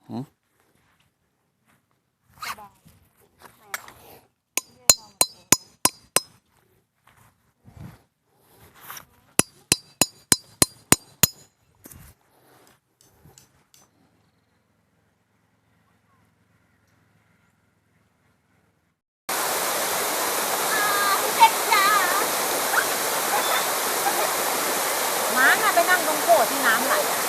หืมม้าน่ะไปนั่งตรงโขดที่น้ำไหลอะ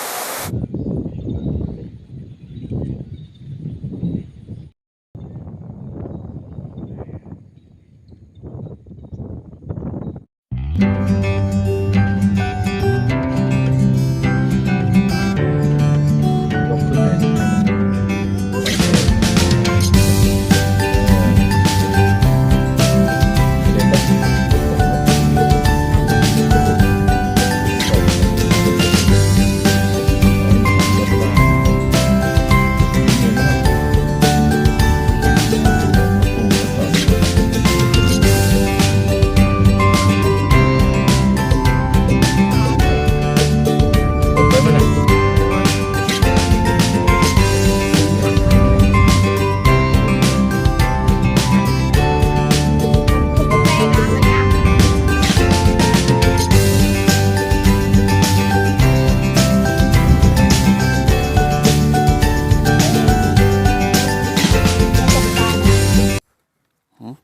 หืม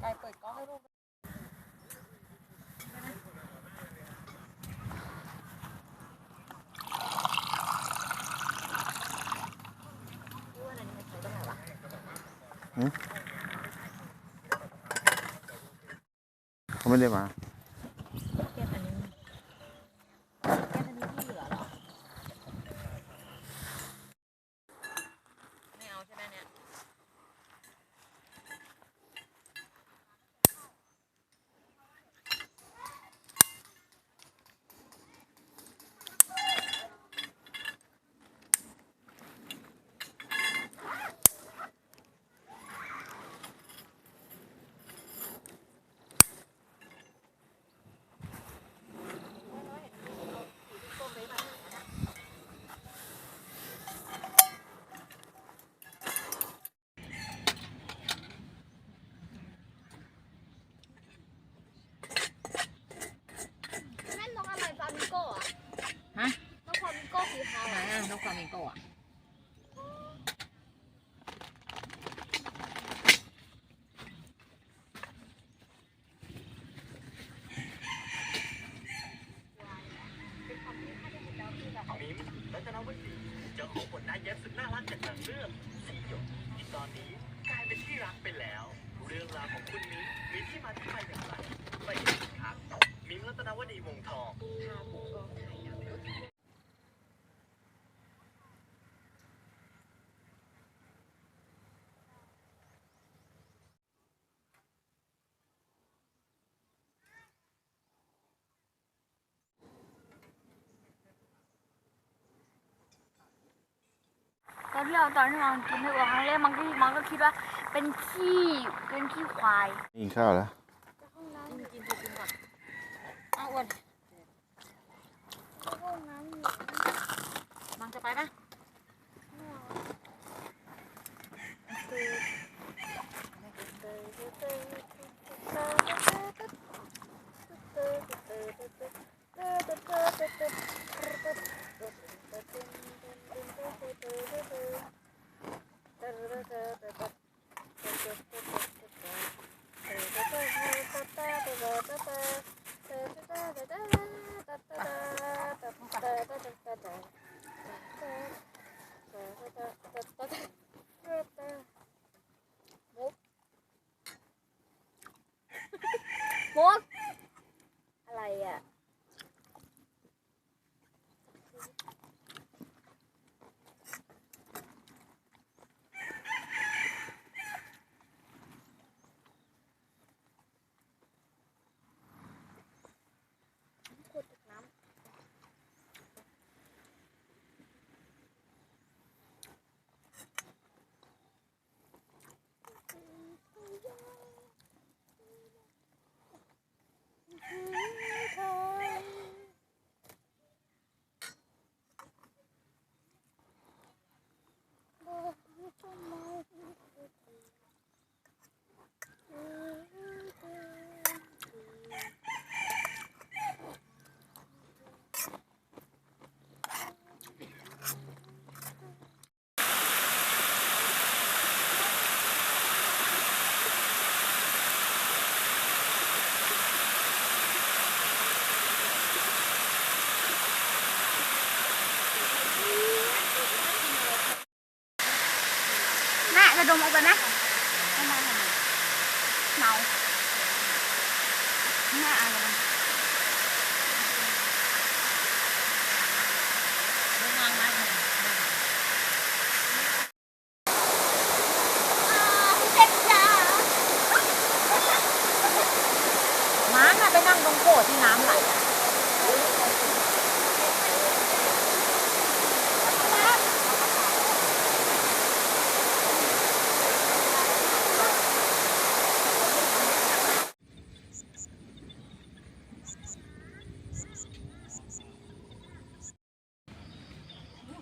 ไก่เปิดกล้องให้ลูกเขาไม่ได้มาแก้อันนี้ที่เหลือเหรอไม่เอาใช่ไหมเนี่ยฮะนกฟลามิงโก้สีขาวไหนอ่ะนกฟลามิงโก้อ่ะมิมรัตนวดีเจ้าของบทนายแย้มสุดน่ารักจากหนังเรื่องสีหยดที่ตอนนี้กลายเป็นที่รักไปแล้วเรื่องราวของคุณมิมมีที่มาที่ไปอย่างไรไปดูกันครับมิมรัตนว ณีวงศ์ทอง พาบุกกองถ่ายหนังรถ ตอนที่มันกินในครั้งแรกมันก็คิดว่าเป็นขี้ควาย กินข้าวแล้ว กินก่อนอ้าวอ้วนมังจะไปปะมุกอะไรอ่ะแม่จะดมออกไปไหมไม่มาทำไมเมาแม่อะไรกัน ลูกมังมา เจ็บจ้า ม้าน่ะไปนั่งตรงโขดที่น้ำไหลอะ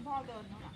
พ่อเดินเท่าไหร่